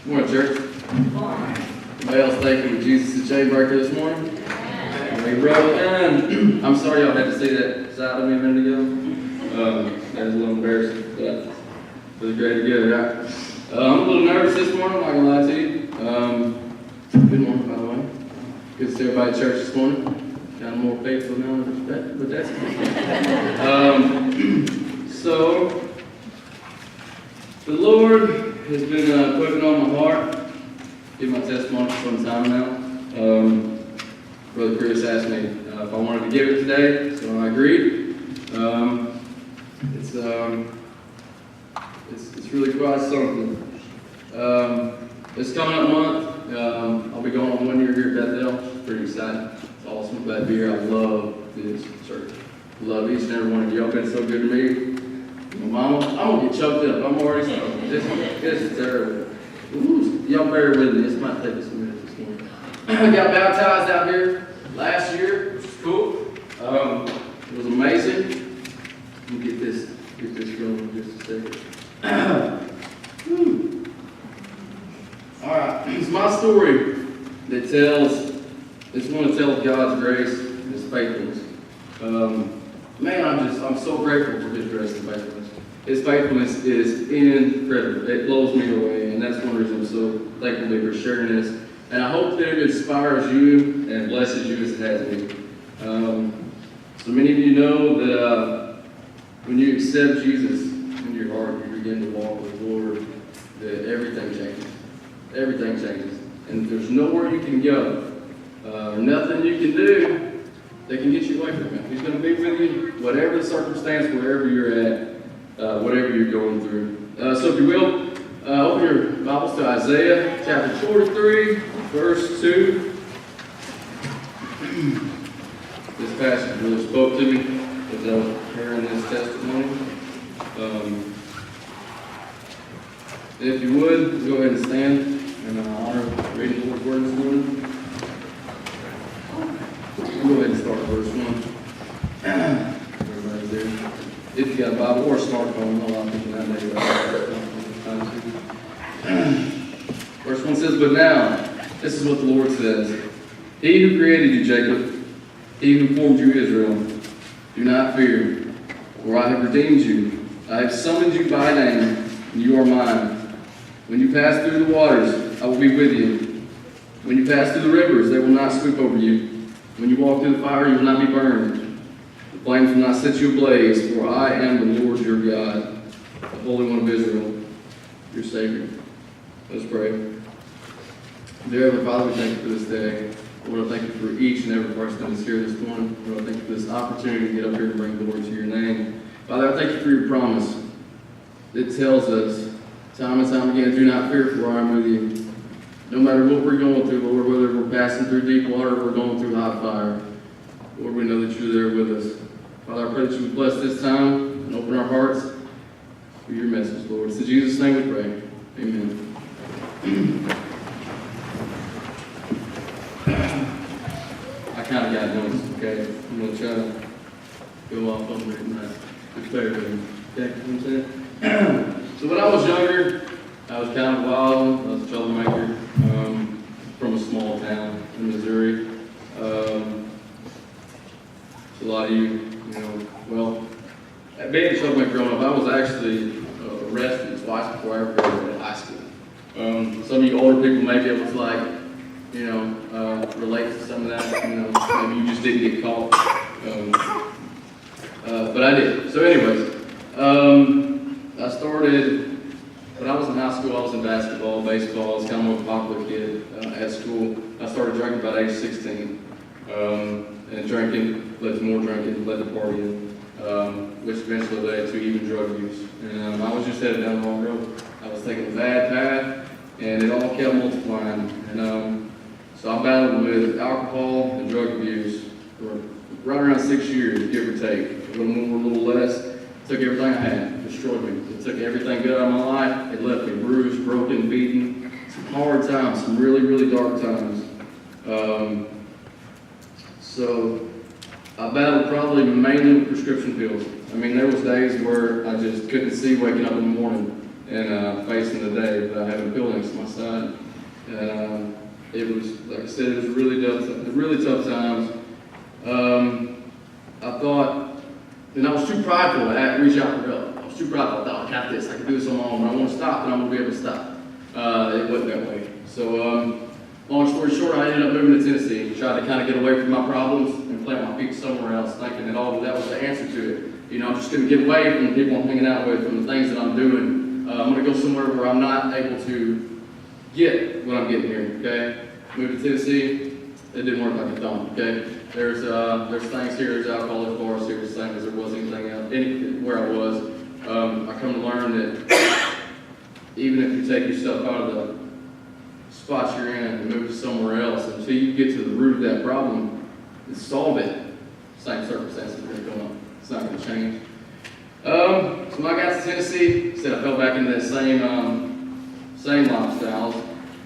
Morning, church. Bell's taking Jesus' chain breaker this morning. We wrote down. I'm sorry y'all had to see that side of me a minute ago. That was a little embarrassing, but it was great to get it out. I'm a little nervous this morning, I'm not going to lie to you. Good morning, by the way. Good to see everybody at church this morning. Kind of more faithful now than expected, but that's good. So, the Lord has been putting on my heart, give my testimony for some time now. Brother Chris asked me if I wanted to give it today, so I agreed. It's really quite something. This coming up month, I'll be going on 1 year here at Bethel. It's pretty exciting. It's awesome. Glad to be here. I love this church. Love each and every one of you. Y'all been so good to me. Mama, I'm gonna get choked up. I'm already starting. This is terrible. Ooh, y'all bear with me. This might take us a minute this morning. I got baptized out here last year, which is cool. It was amazing. Let me get this going in just a second. All right, it's my story that tells. It's one that tells God's grace and His faithfulness. Man, I'm so grateful for His grace and faithfulness. His faithfulness is incredible. It blows me away, and that's one reason I'm so thankful for sharing this. And I hope that it inspires you and blesses you as it has me. So many of you know that when you accept Jesus into your heart, you begin to walk with the Lord, that everything changes. Everything changes. And there's nowhere you can go, nothing you can do that can get you away from Him. He's going to be with you, whatever the circumstance, wherever you're at, whatever you're going through. So if you will, open your Bibles to Isaiah chapter 43, verse 2. This passage really spoke to me as I was hearing this testimony. If you would, go ahead and stand and honor reading the Lord's Word this morning. We'll go ahead and start verse 1. Everybody's there. If you got a Bible or a smartphone, a lot of people nowadays Verse 1 says, "But now, this is what the Lord says. He who created you, Jacob, He who formed you, Israel, do not fear, for I have redeemed you. I have summoned you by name, and you are mine. When you pass through the waters, I will be with you. When you pass through the rivers, they will not sweep over you. When you walk through the fire, you will not be burned. The flames will not set you ablaze, for I am the Lord your God, the Holy One of Israel, your Savior." Let's pray. Dear Heavenly Father, we thank you for this day. Lord, I thank you for each and every person that is here this morning. Lord, I thank you for this opportunity to get up here and bring glory to your name. Father, I thank you for your promise that tells us time and time again, do not fear, for I am with you. No matter what we're going through, Lord, whether we're passing through deep water or we're going through hot fire, Lord, we know that you're there with us. Father, I pray that you would bless this time and open our hearts for your message, Lord. It's in Jesus' name we pray. Amen. I kind of got notes, okay? I'm going to try to go off on reading that. It's better than, okay? You know what I'm saying? So when I was younger, I was kind of wild. I was a troublemaker from a small town in Missouri. So a lot of you know, well, being a troublemaker growing up, I was actually arrested twice before I ever graduated high school. Some of you older people may be able to relate to some of that. You know, maybe you just didn't get caught. But I did. So anyways, I started, when I was in high school, I was in basketball, baseball. I was kind of a popular kid at school. I started drinking about age 16. And drinking led to more drinking, led to partying, which eventually led to even drug use. And I was just headed down the wrong road. I was taking a bad path, and it all kept multiplying. And so I battled with alcohol and drug abuse for right around 6 years, give or take. A little more, a little less. It took everything I had, destroyed me. It took everything good out of my life. It left me bruised, broken, beaten. Some hard times, some really, really dark times. So I battled probably mainly with prescription pills. I mean, there was days where I just couldn't see waking up in the morning. and facing the day, but I have a pill next to my side. And it was, like I said, it was really tough times. I thought, and I was too prideful to reach out for help. I was too prideful. I thought, I got this. I can do this on my own. When I want to stop, then I'm going to be able to stop. It wasn't that way. So, long story short, I ended up moving to Tennessee, tried to kind of get away from my problems and plant my feet somewhere else, thinking that that was the answer to it. You know, I'm just going to get away from the people I'm hanging out with, from the things that I'm doing. I'm going to go somewhere where I'm not able to get what I'm getting here, okay? Moved to Tennessee, it didn't work like I thought, okay? There's things here, there's alcohol, there's bars here, the same as there was anything else, anywhere I was. I come to learn that even if you take yourself out of the spot you're in and move to somewhere else, until you get to the root of that problem and solve it, same circumstances are going to come up. It's not going to change. So when I got to Tennessee, I fell back into that same lifestyles.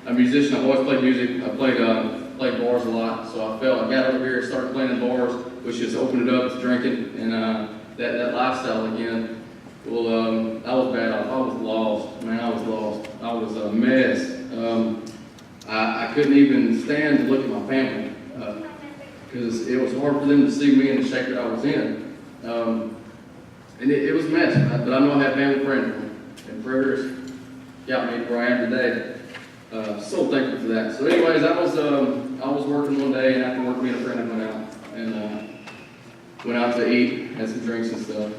I'm a musician. I've always played music. I played bars a lot. So I got over here and started playing in bars, which just opened it up to drinking and that lifestyle again. Well, I was bad off. I was lost. Man, I was lost. I was a mess. I couldn't even stand to look at my family because it was hard for them to see me in the shape that I was in. And it was a mess, but I know I had family friends, and prayers got me where I am today. So thankful for that. So anyways, I was working one day, and after work, me and a friend went out to eat, had some drinks and stuff.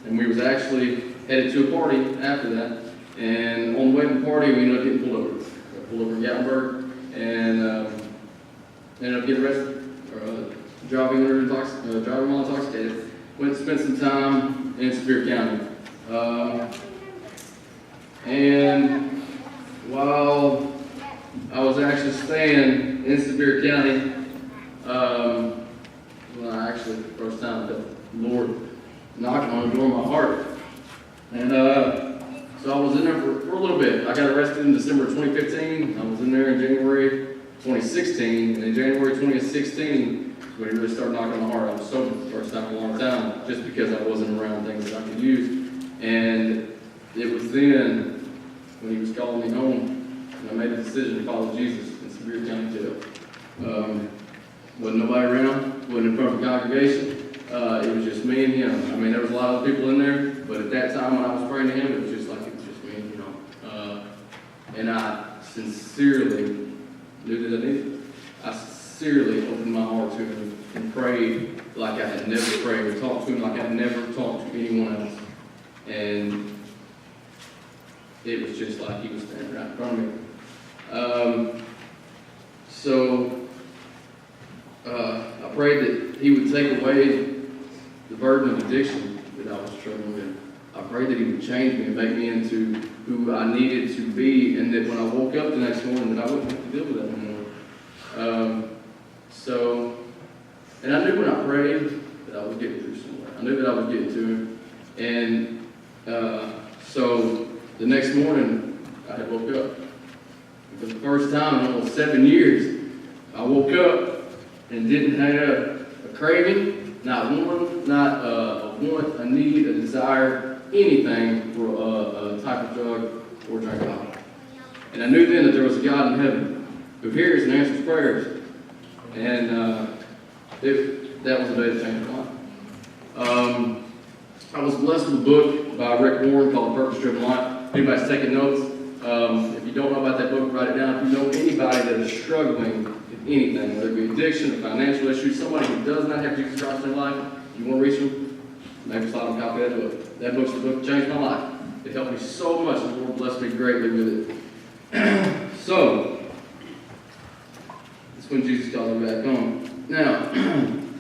And we was actually headed to a party after that. And on the way to the party, we ended up getting pulled over. Got pulled over in Gatlinburg, and ended up getting arrested for driving while intoxicated. Went and spent some time in Sevier County. And while I was actually staying in Sevier County, first time that the Lord knocked on the door of my heart. And so I was in there for a little bit. I got arrested in December 2015. I was in there in January 2016. And in January 2016, when he really started knocking on my heart, I was sober for the first time in a long time, just because I wasn't around things that I could use. And it was then, when he was calling me home, and I made the decision to follow Jesus in Sevier County Jail. Wasn't nobody around, wasn't in front of a congregation. It was just me and him. I mean, there was a lot of people in there, but at that time when I was praying to him, it was just me, you know. And I sincerely knew that I needed it. I sincerely opened my heart to him and prayed like I had never prayed, or talked to him like I had never talked to anyone else. And it was just like he was standing right in front of me. I prayed that he would take away the burden of addiction that I was struggling with. I prayed that he would change me and make me into who I needed to be, and that when I woke up the next morning that I wouldn't have to deal with that anymore. And I knew when I prayed that I was getting through somewhere. I knew that I was getting to him. And so the next morning, I had woke up. And for the first time in almost 7 years, I woke up and didn't have a craving, not one, not a want, a need, a desire, anything for a type of drug or drink alcohol. And I knew then that there was a God in heaven who hears and answers prayers. And that was the day that changed my life. I was blessed with a book by Rick Warren called Purpose Driven Life. If anybody's taking notes, if you don't know about that book, write it down. If you know anybody that is struggling with anything, whether it be addiction, or financial issues, somebody who does not have Jesus Christ in their life, you want to reach them, maybe slide them a copy of that book. That book's the book that changed my life. It helped me so much, and the Lord blessed me greatly with it. So, that's when Jesus called me back home. Now,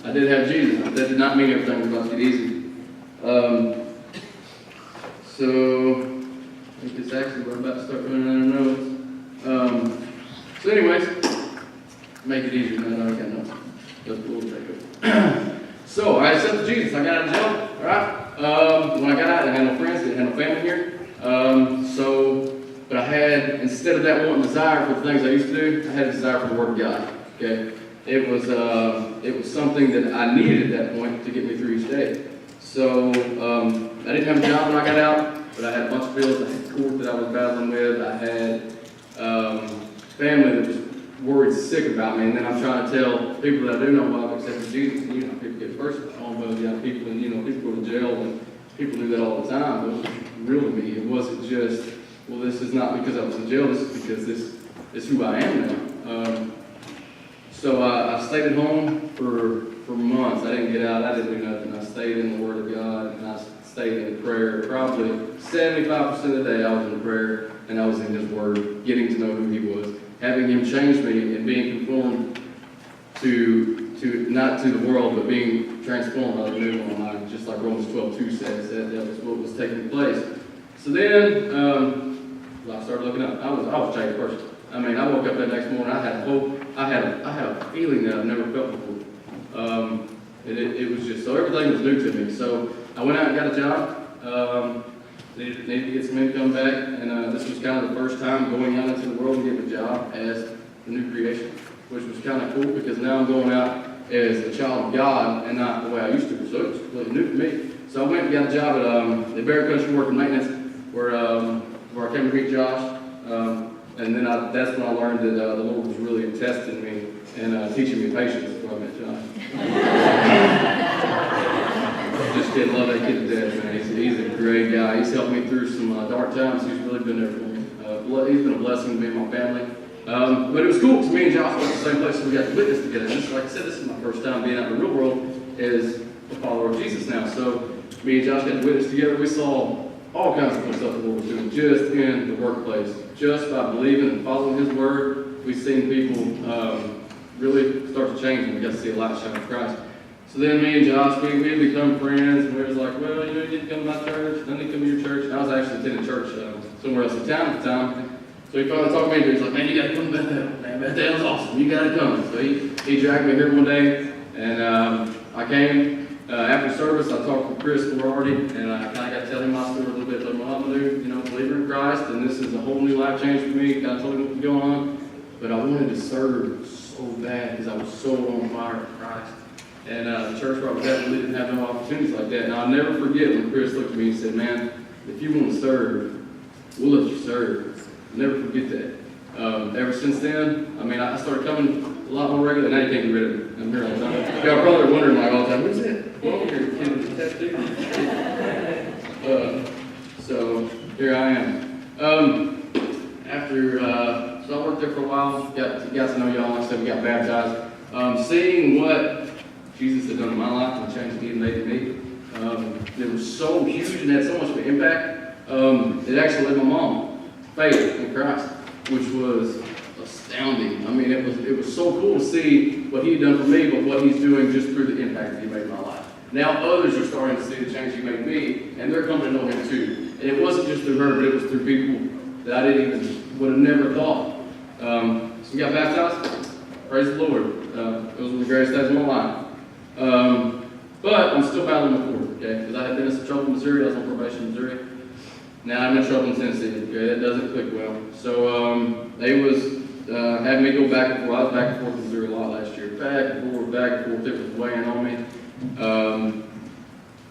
I did have Jesus, but that did not mean everything was about to get easy. So, I think it's actually, we're about to start running out of notes. So anyways, make it easier than I got notes. That's a little trick. So, I accepted Jesus. I got out of jail, all right? When I got out, I had no friends, I had no family here. But I had, instead of that wanting desire for the things I used to do, I had a desire for the Word of God, okay? It was something that I needed at that point to get me through each day. So, I didn't have a job when I got out. but I had a bunch of bills. I had court that I was battling with. I had family that was worried sick about me, and then I'm trying to tell people that I do know about accepting Jesus, and people get personal. But people, and people go to jail, and people do that all the time. But it was real to me. It wasn't just, well, this is not because I was in jail. This is because this is who I am now. So I stayed at home for months. I didn't get out. I didn't do nothing. I stayed in the Word of God, and I stayed in prayer. Probably 75% of the day I was in prayer, and I was in His Word, getting to know who He was, having Him change me, and being conformed to not to the world, but being transformed by the renewal of my mind, just like Romans 12:2 says. That was what was taking place. So then I started looking up. I was a changed person. I mean, I woke up that next morning. I had hope. I had a feeling that I've never felt before. It was just, so everything was new to me. So I went out and got a job. Needed to get some income back, and this was kind of the first time going out into the world and getting a job as the new creation, which was kind of cool because now I'm going out as a child of God and not the way I used to. So it was completely new to me. So I went and got a job at the Bear Country Working Maintenance, where I came to meet Josh. And then that's when I learned that the Lord was really testing me and teaching me patience before I met John. Just kidding, love that kid to death, man. He's a great guy. He's helped me through some dark times. He's really been there for me. He's been a blessing to me and my family. But it was cool because me and Josh went to the same place and we got to witness together. Just like I said, this is my first time being out in the real world as a follower of Jesus now. So me and Josh got to witness together. We saw all kinds of cool stuff the Lord was doing just in the workplace. Just by believing and following His Word, we've seen people really start to change, and we got to see a light shine of Christ. So then me and Josh, we had become friends, and we was like, well, you need to come to my church, and then you come to your church. And I was actually attending church somewhere else in town at the time. So he finally talked to me, and he was like, man, you got to come to Bethel. Man, Bethel's awesome. You got to come. So he dragged me here one day, and I came. After service, I talked with Chris Ferrardi, and I kind of got to tell him my story a little bit. Like, well, I'm a new, believer in Christ, and this is a whole new life change for me. Kind of told him what was going on, but I wanted to serve so bad because I was so on fire for Christ. And the church where I was at really didn't have no opportunities like that. And I'll never forget when Chris looked at me and said, "Man, if you want to serve, we'll let you serve." I'll never forget that. Ever since then, I mean, I started coming a lot more regular. Now you can't get rid of me. I'm here all the time. Y'all probably are wondering like all the time, "What's that? Well, you're a kid with a tattoo." So here I am. So I worked there for a while. Got to know y'all. Like I said, we got baptized. Seeing what Jesus had done in my life and the change He had made in me, it was so huge and had so much of an impact. It actually led my mom faith in Christ, which was astounding. I mean, it was so cool to see what He had done for me, but what He's doing just through the impact that He made in my life. Now others are starting to see the change He made in me, and they're coming to know Him too. And it wasn't just through her, but it was through people that I would have never thought. So we got baptized. Praise the Lord. It was one of the greatest days of my life. But I'm still battling with Lord, okay? Because I had been in some trouble in Missouri. I was on probation in Missouri. Now I'm in trouble in Tennessee, okay? That doesn't click well. So they was having me go back and forth. I was back and forth in Missouri a lot last year. Back and forth. It was weighing on me.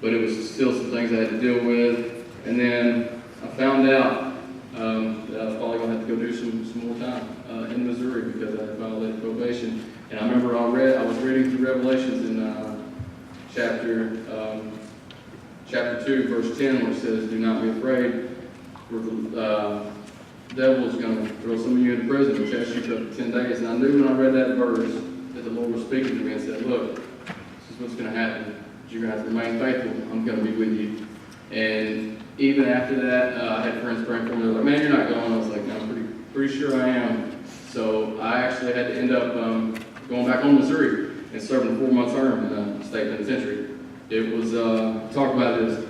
But it was still some things I had to deal with. And then I found out that I was probably going to have to go do some more time in Missouri because I had violated probation. And I remember I was reading through Revelations in chapter 2, verse 10, where it says, "Do not be afraid, for the devil is going to throw some of you into prison and test you for 10 days." And I knew when I read that verse that the Lord was speaking to me and said, "Look, this is what's going to happen. You're going to have to remain faithful. I'm going to be with you." And even after that, I had friends praying for me. They were like, "Man, you're not going." I was like, "No, I'm pretty sure I am." So I actually had to end up going back home to Missouri and serving a 4-month term in a state penitentiary. It was, talk about this.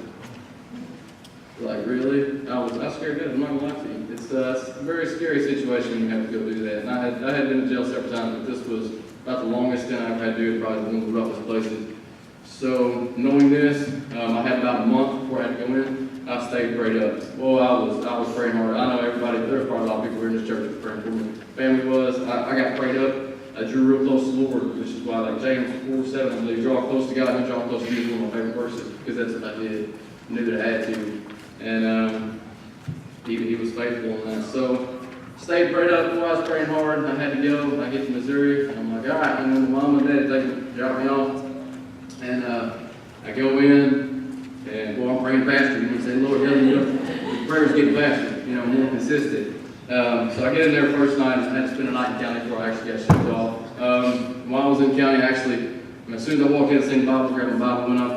Like, really? I was scared to death. I'm not going to lie to you. It's a very scary situation when you have to go do that. And I had been in jail several times, but this was about the longest stint I've had to do. Probably one of the roughest places. So knowing this, I had about a month before I had to go in. I stayed prayed up. Well, I was praying hard. I know everybody, there's probably a lot of people in this church that were praying for me. Family was. I got prayed up. I drew real close to the Lord, which is why, like James 4:7, I believe, draw close to God and draw close to you is one of my favorite verses, because that's what I did. I knew that I had to. And he was faithful in that. So stayed prayed up before I was praying hard. I had to go. I get to Missouri. And I'm like, all right, my mom and dad drop me off. And I go in, and boy, I'm praying faster. You know, saying, Lord, help me. The prayers get faster, more consistent. So I get in there first night. I had to spend a night in county before I actually got shipped off. While I was in county, actually, as soon as I walked in, seen the Bible, grabbed my Bible, went up,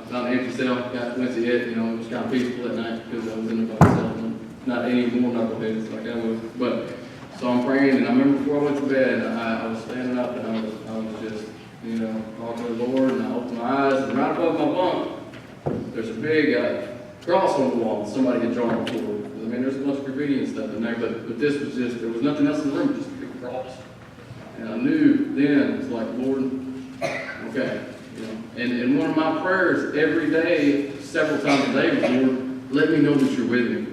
found an empty cell, got Quincy hit. It was kind of peaceful at night because I was in there by myself. Not any more knuckleheads like I was. But so I'm praying, and I remember before I went to bed, I was standing up, and I was just, talking to the Lord, and I opened my eyes, and right above my bunk, there's a big cross on the wall that somebody had drawn before. I mean, there's a bunch of graffiti and stuff in there, but this was just, there was nothing else in the room, just a big cross. And I knew then, it's like, Lord, okay. And one of my prayers every day, several times a day, was, Lord, let me know that you're with me.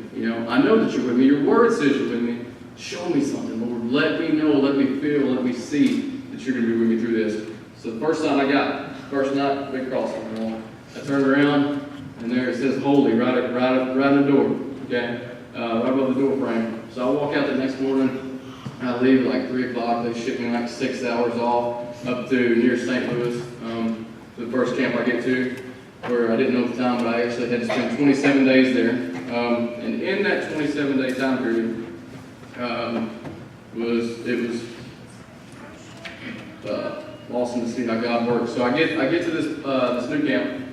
I know that you're with me. Your word says you're with me. Show me something, Lord. Let me know, let me feel, let me see that you're going to be with me through this. So the first night, big cross on the wall. I turned around, and there it says holy right at the door, okay? Right above the door frame. So I walk out the next morning, I leave at like 3 o'clock. They ship me like 6 hours off up to near St. Louis, to the first camp I get to, where I didn't know at the time, but I actually had to spend 27 days there. And in that 27-day time period, it was awesome to see how God works. So I get to this new camp.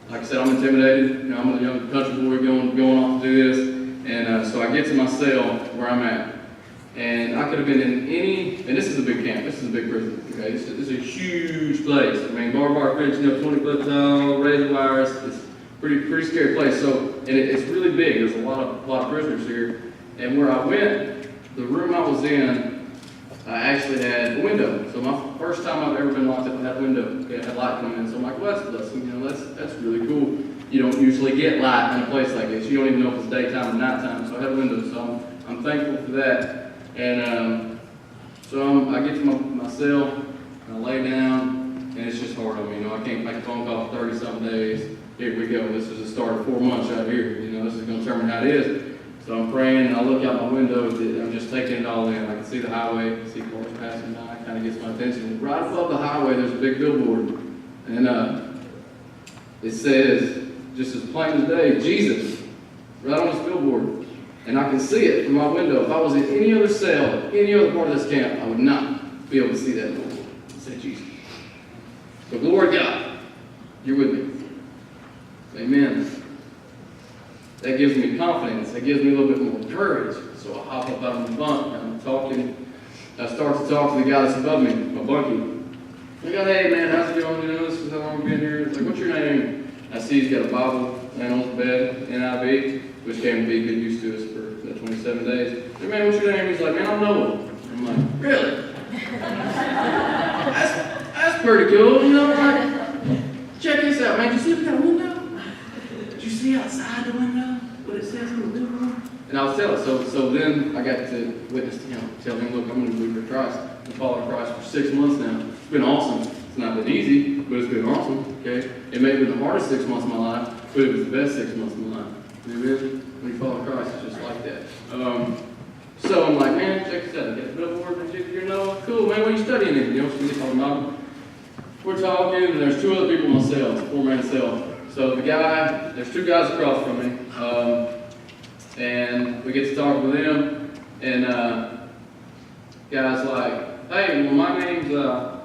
Like I said, I'm intimidated. I'm a young country boy going off to do this, and so I get to my cell where I'm at, and I could have been in any. And this is a big camp. This is a big prison. Okay, this is a huge place. I mean, barbed wire fence, 20 foot tall, razor wires. It's pretty scary place. So, and it's really big. There's a lot of prisoners here. And where I went, the room I was in, I actually had a window. So my first time I've ever been locked up, I had a window. Okay, I had light coming in. So I'm like, well, that's a blessing. That's really cool. You don't usually get light in a place like this. You don't even know if it's daytime or nighttime. So I had a window. So I'm thankful for that. And so I get to my cell, and I lay down, and it's just hard on me. I can't make a phone call for 30-something days. Here we go. This is the start of 4 months right here. This is going to determine how it is. So I'm praying, and I look out my window. I'm just taking it all in. I can see the highway. I can see cars passing by. It kind of gets my attention. Right above the highway, there's a big billboard. And it says, just as plain as day, Jesus, right on this billboard. And I can see it from my window. If I was in any other cell, any other part of this camp, I would not be able to see that billboard. It said Jesus. So glory to God, you're with me. Amen. That gives me confidence. That gives me a little bit more courage. So I hop up out of my bunk, and I'm talking. I start to talk to the guy that's above me, my bunkie. I go, hey man, how's it going? This is how long you've been here. It's like, what's your name? I see he's got a Bible laying on his bed, NIV, which came to be good use to us for the 27 days. Hey man, what's your name? He's like, man, I'm Noah. I'm like, really? that's pretty cool. Like, check this out, man. Did you see we got a window? Did you see outside the window what it says in the living room? And I was telling, so then I got to witness to him, tell him, look, I'm going to believe in Christ. I've been following Christ for 6 months now. It's been awesome. It's not been easy, but it's been awesome, okay? It may have been the hardest 6 months of my life, but it was the best 6 months of my life. Amen? When you follow Christ, it's just like that. So I'm like, man, check this out. I got the billboard, and you know, cool, man, what are you studying in? So we get talking about it. We're talking, and there's 2 other people in my cell. It's a 4-man cell. So there's 2 guys across from me, and we get to talk with them, and guy's like, hey, well, my name's Joe.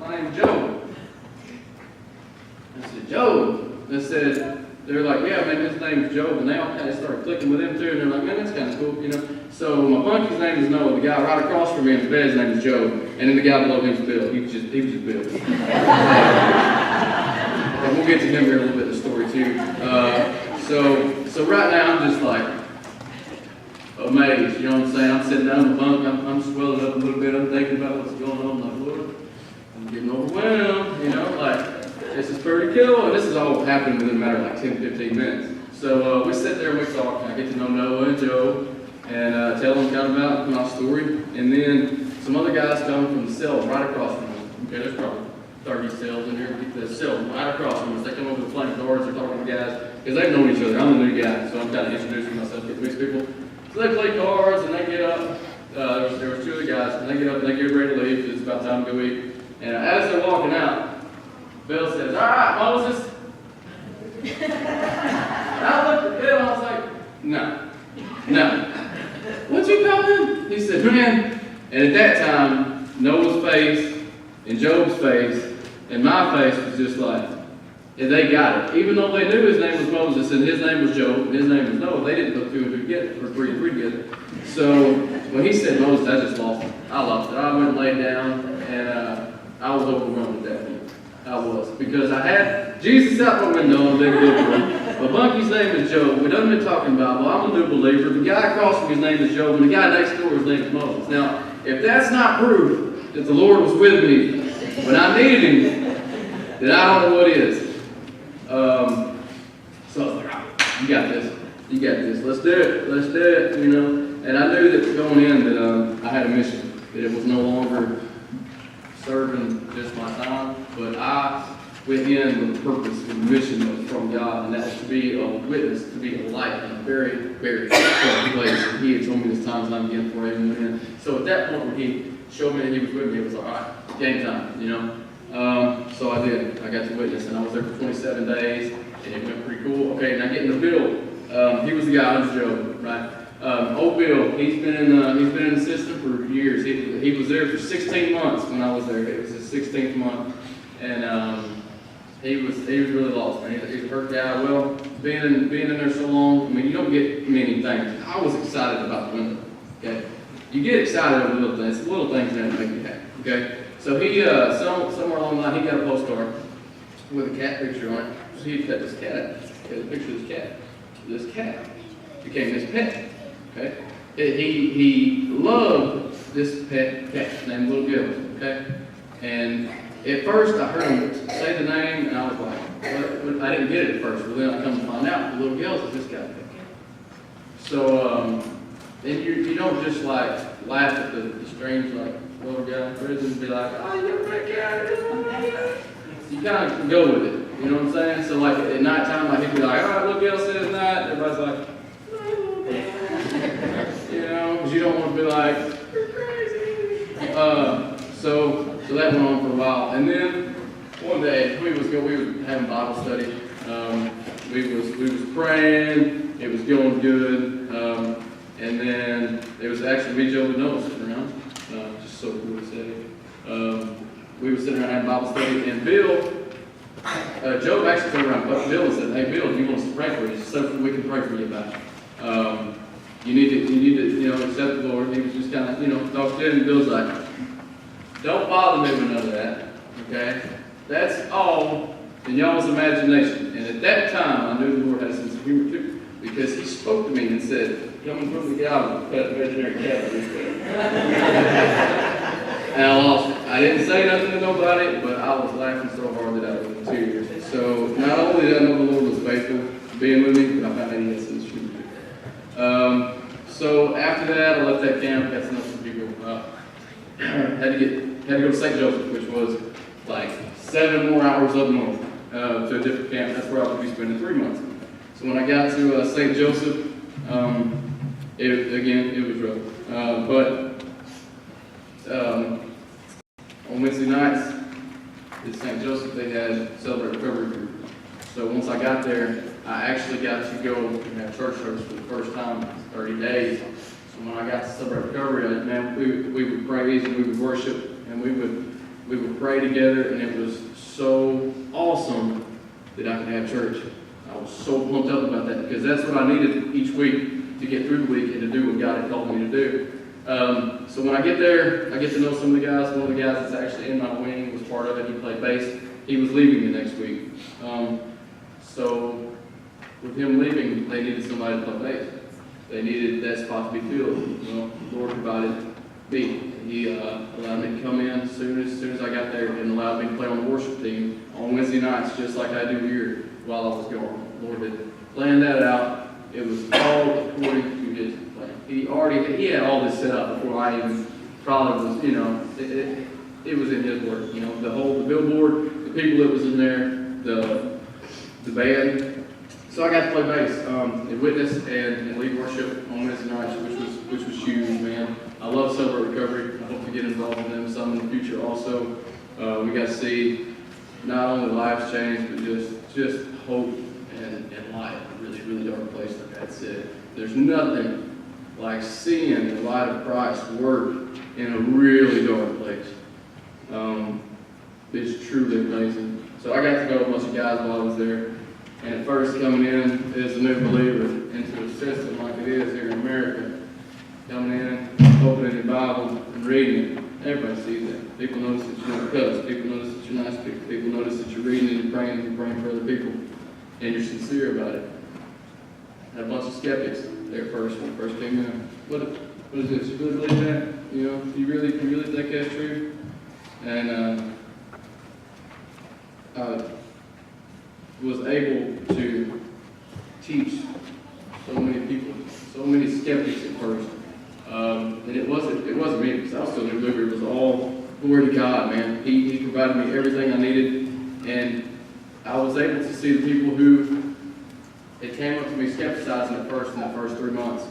I said, Joe? They said, they're like, yeah, man, his name's Joe, and they all kind of started clicking with him too, and they're like, man, that's kind of cool, So my bunkie's name is Noah. The guy right across from me in his bed, his name is Joe, and then the guy below him is Bill. He was just Bill. And we'll get to him here a little bit of the story too. So right now I'm just like amazed, you know what I'm saying? I'm sitting down in the bunk, I'm swelling up a little bit, I'm thinking about what's going on, I'm like, Lord, I'm getting overwhelmed, like, this is pretty cool. And this is all happening within a matter of like 10, 15 minutes. So we sit there and we talk, and I get to know Noah and Joe, and tell them kind of about my story. And then some other guys come from the cell right across from me. Okay, there's probably 30 cells in here. The cell right across from us. They come over the flank doors, they're talking to guys. because they've known each other. I'm the new guy, so I'm kind of introducing myself to these people. So they play cards, and they get up. There was two other guys, and they get up and they get ready to leave. It's about time to go eat. And as they're walking out, Bill says, "All right, Moses." And I looked at Bill and I was like, no. What'd you call him? He said, "Man." And at that time, Noah's face and Job's face and my face was just like, and they got it. Even though they knew his name was Moses and his name was Job and his name was Noah, they didn't put two and two together, or three and three together. So when he said Moses, I just lost it. I lost it. I went and laid down, and I was overwhelmed at that point. I was. Because I had Jesus out my window in the big living room. My monkey's name is Job. We done been talking about, well, I'm a new believer. The guy across from his name is Job, and the guy next door, his name is Moses. Now, if that's not proof that the Lord was with me when I needed him, then I don't know what is. So I was like, "You got this. You got this. Let's do it. Let's do it," you know. And I knew that going in that I had a mission, that it was no longer serving just my time, but I went in with a purpose, with a mission that was from God, and that was to be a witness, to be a light in a very, very dark place. And he had told me this time and time again before I even went in. So at that point when he showed me that he was with me, it was like, all right, game time, you know. So I did. I got to witness, and I was there for 27 days, and it went pretty cool. Okay, now getting to Bill. He was the guy, I was Joe, right? Old Bill, he's been in the system for years. He was there for 16 months when I was there. It was his 16th month, and he was really lost, man. He's a hurt guy. Well, being in there so long, I mean, you don't get many things. I was excited about the window. Okay, you get excited over little things. Little things that make you happy. Okay, so he somewhere along the line, he got a postcard with a cat picture on it. So he cut this cat. He had a picture of this cat. This cat became his pet. Okay, he loved this pet cat named Little Gills. Okay, and at first I heard him say the name, and I was like, what? I didn't get it at first, but then I come to find out the Little Gills is this guy's pet cat. So then you don't just like laugh at the strange like little guy in prison and be like, "Oh, you're a pet cat." You kind of go with it. You know what I'm saying? So like at nighttime, like he'd be like, "All right, Little Gil says night." Everybody's like, you know, because you don't want to be like, "You're crazy." So that went on for a while, and then one day we was having Bible study. We was praying. It was going good, and then there was actually me, Joe, and Noah sitting around. Just so cool to say. We were sitting around having Bible study, and Bill, Job actually turned around to Bill and said, "Hey, Bill, do you want us to pray for you? It's something we can pray for you about. You need to, accept the Lord." He was just kind of, talked to him, and Bill's like, "Don't bother me with none of that, okay? That's all in y'all's imagination." And at that time, I knew the Lord had a sense of humor too, because he spoke to me and said, "Coming from the guy with that imaginary cat." And I lost it. I didn't say nothing to nobody, but I was laughing so hard that I was in tears. So not only did I know the Lord was faithful being with me, but I found that he had a sense of humor too. So after that, I left that camp, got to know some people. Had to go to St. Joseph, which was like 7 more hours up north to a different camp. That's where I was going to be spending 3 months. So when I got to St. Joseph, it was rough. But on Wednesday nights at St. Joseph, they had Celebrate Recovery group. So once I got there, I actually got to go and have church service for the first time in 30 days. So when I got to Celebrate Recovery, man, we would praise and we would worship and we would pray together, and it was so awesome that I could have church. I was so pumped up about that because that's what I needed each week to get through the week and to do what God had called me to do. So when I get there, I get to know some of the guys. One of the guys that's actually in my wing was part of it. He played bass. He was leaving the next week. So with him leaving, they needed somebody to play bass. They needed that spot to be filled. Well, the Lord provided me. He allowed me to come in as soon as I got there, and allowed me to play on the worship team on Wednesday nights, just like I do here while I was gone. The Lord had planned that out. It was all according to His plan. He had all this set up before I even probably was. It was in His work. The billboard, the people that was in there, the band. So So I got to play bass and witness and lead worship on Wednesday nights, which was huge, man. I love Celebrate Recovery. I hope to get involved in them some in the future also. We got to see not only lives change, but just hope and light in a really, really dark place like that's it. There's nothing like seeing the light of Christ work in a really dark place. It's truly amazing. So I got to go with a bunch of guys while I was there. And at first, coming in as a new believer into a system like it is here in America, coming in, opening your Bible and reading it, everybody sees that. People notice that you don't cuss. People notice that you're nice people. People notice that you're reading and you're praying for other people, and you're sincere about it. Had a bunch of skeptics there first when I first came in. What is this? You really believe that? You know, you really think that's true? And was able to teach so many people, so many skeptics at first. And it wasn't me, because I was still a new believer. It was all glory to God, man. He provided me everything I needed, and I was able to see the people who it came up to me skepticizing in the first 3 months.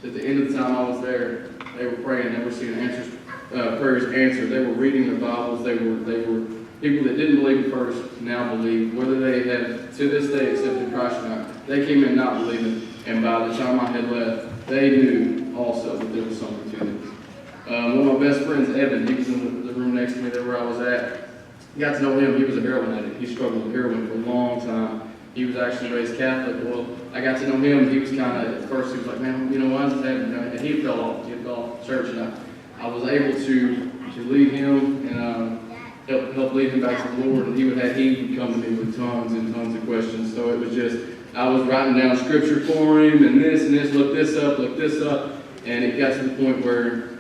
So at the end of the time I was there, they were praying, they were seeing prayers answered. They were reading their Bibles. They were people that didn't believe at first now believe, whether they had to this day accepted Christ or not. They came in not believing, and by the time I had left, they knew also that there was something to this. One of my best friends, Evan, he was in the room next to me there where I was at. Got to know him. He was a heroin addict. He struggled with heroin for a long time. He was actually raised Catholic. Well, I got to know him. He was kind of, at first, he was like, man, you know, why is this happening? And he fell off church, and I was able to lead him and help lead him back to the Lord. And he would come to me with tons and tons of questions. So it was just, I was writing down scripture for him and this, look this up. And it got to the point where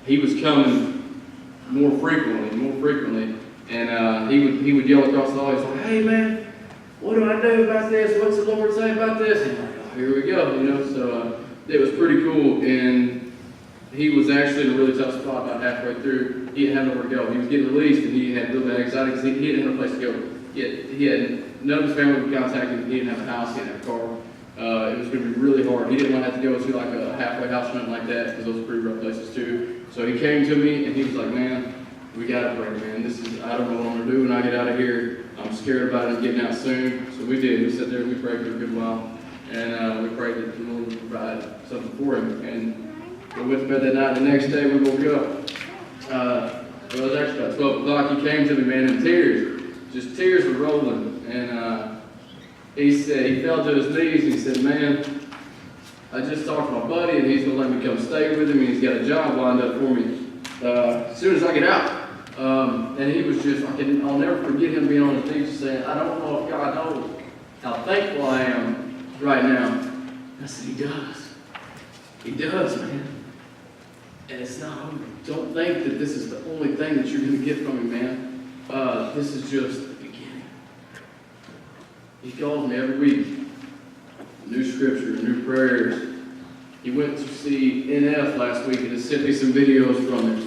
he was coming more frequently. And he would yell across the hall. He's like, hey man, what do I do about this? What's the Lord say about this? And I'm like, oh, here we go, you know. So it was pretty cool. And he was actually in a really tough spot about halfway through. He didn't have nowhere to go. He was getting released, and he had real bad anxiety because he didn't have a place to go. He had none of his family would contact him. He didn't have a house. He didn't have a car. It was going to be really hard. He didn't want to have to go to like a halfway house or nothing like that, because those are pretty rough places too. So he came to me, and he was like, man, we got to pray, man. I don't know what I'm going to do when I get out of here. I'm scared about it getting out soon. So we did. We sat there and we prayed for a good while. And we prayed that the Lord would provide something for him. And we went to bed that night. The next day we woke up. It was actually about 12 o'clock. He came to me, man, in tears. Just tears were rolling. And he said, he fell to his knees. And he said, man, I just talked to my buddy, and he's going to let me come stay with him. And he's got a job lined up for me as soon as I get out. And he was just, I'll never forget him being on his knees saying, I don't know if God knows how thankful I am right now. I said, he does. He does, man. And it's not over. Don't think that this is the only thing that you're going to get from him, man. This is just the beginning. He calls me every week. New scripture, new prayers. He went to see NF last week and has sent me some videos from him.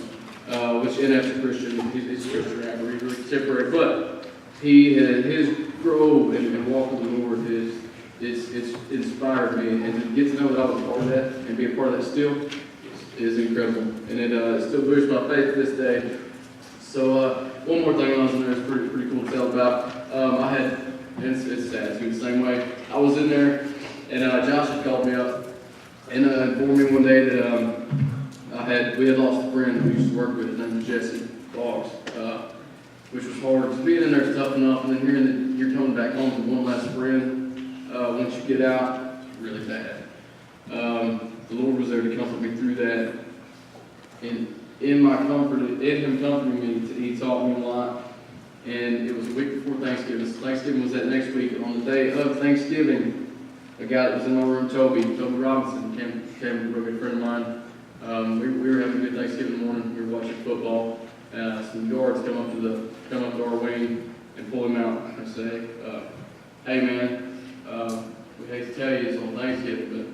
Which NF's a Christian, he's a Christian rapper, he's really contemporary, but his growth and walk with the Lord it's inspired me, and to get to know that I was a part of that and be a part of that still is incredible, and it still boosts my faith to this day. So one more thing I was in there is pretty cool to tell about. It's sad too, the same way. I was in there, and Josh had called me up and informed me one day that we had lost a friend who we used to work with. His name was Jesse Boggs, which was hard. So being in there is tough enough, and then hearing that you're coming back home with one last friend once you get out, it's really bad. The Lord was there to comfort me through that. And in him comforting me, he taught me a lot. And it was a week before Thanksgiving. So Thanksgiving was that next week. And on the day of Thanksgiving, a guy that was in my room, Toby Robinson, came a real good friend of mine. We were having a good Thanksgiving morning. We were watching football. Some guards come up to our wing and pull him out and say, "Hey man, we hate to tell you it's on Thanksgiving, but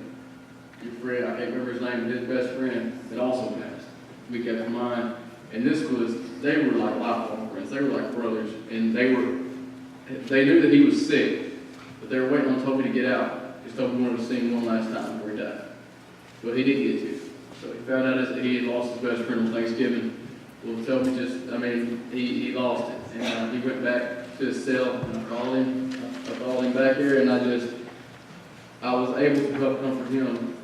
your friend, I can't remember his name, but his best friend had also passed. We kept in mind, and they were like lifelong friends. They were like brothers, and they knew that he was sick, but they were waiting on Toby to get out. Because Toby wanted to sing one last time before he died. But he didn't get to. So he found out that he had lost his best friend on Thanksgiving. Well, Toby he lost it. And he went back to his cell, and I called him back here, and I was able to help comfort him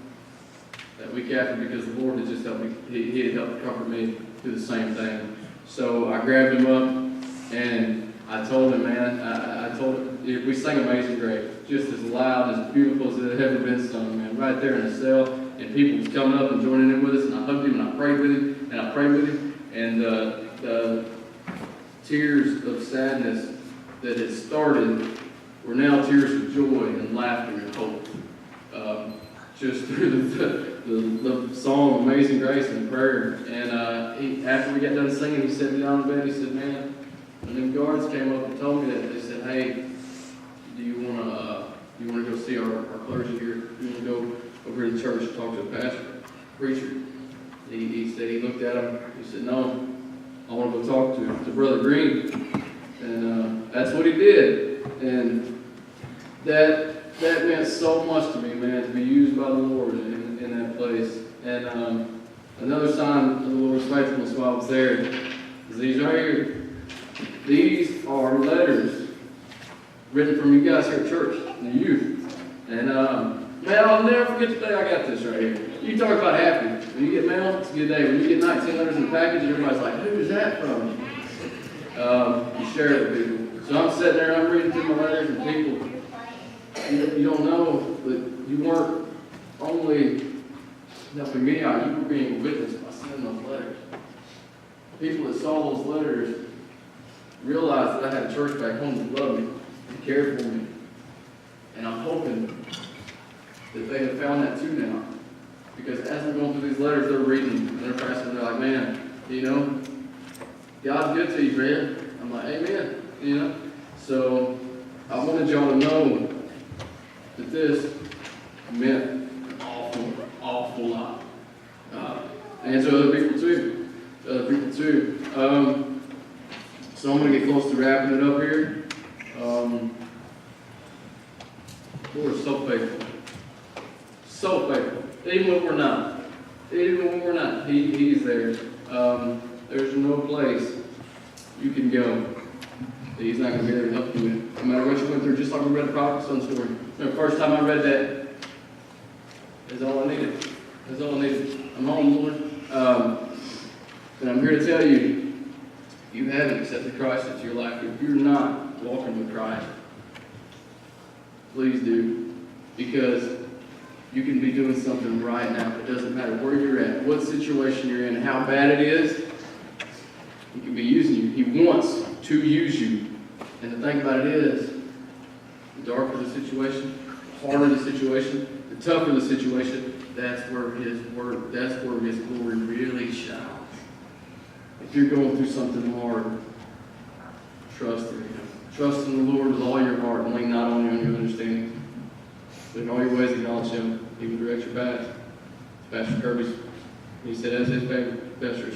that week after, because the Lord had just helped me. He had helped comfort me through the same thing. So I grabbed him up, and I told him, man, I told him, we sang Amazing Grace, just as loud, as beautiful as it had ever been sung, man, right there in the cell, and people was coming up and joining in with us, and I hugged him, and I prayed with him, and the tears of sadness that had started were now tears of joy and laughter and hope. Just through the song Amazing Grace and prayer. And after we got done singing, he sat me down in bed. He said, man, when them guards came up and told me that, they said, hey, do you want to go see our clergy here? You want to go over to the church and talk to the pastor, preacher? He said, he looked at him. He said, no, I want to go talk to Brother Green. And that's what he did. And that meant so much to me, man, to be used by the Lord in that place. And another sign of the Lord's faithfulness while I was there is these right here. These are letters written from you guys here at church, the youth. And man, I'll never forget the day I got this right here. You talk about happy. When you get mail, it's a good day. When you get 19 letters in the package, everybody's like, who's that from? You share it with people. So I'm sitting there, I'm reading through my letters, and people, you don't know, but you weren't only helping me out, you were being a witness by sending those letters. People that saw those letters realized that I had a church back home that loved me and cared for me. And I'm hoping that they have found that too now. Because as I'm going through these letters, they're reading and they're passing, and they're like, man, God's good to you, Fred. I'm like, amen, So I wanted y'all to know that this meant an awful, awful lot. And to other people too. So I'm going to get close to wrapping it up here. Lord is so faithful. So faithful. Even when we're not. He's there. There's no place you can go that He's not going to be there to help you with. No matter what you went through, just like we read the prodigal son story. The first time I read that, that's all I needed. I'm home, Lord. And I'm here to tell you, you haven't accepted Christ into your life. If you're not walking with Christ, please do. Because you can be doing something right now. It doesn't matter where you're at, what situation you're in, how bad it is. He can be using you. He wants to use you. And the thing about it is, the darker the situation, the harder the situation, the tougher the situation, that's where His glory really shines. If you're going through something hard, trust in Him. Trust in the Lord with all your heart and lean not on your own understanding. But in all your ways acknowledge Him. He will direct your path. Pastor Kirby's, he said, that's his favorite passage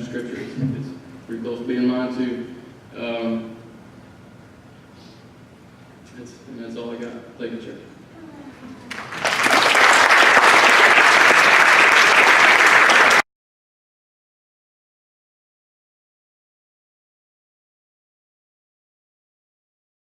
of Scripture. It's pretty close to being mine too. And that's all I got. Thank you, church.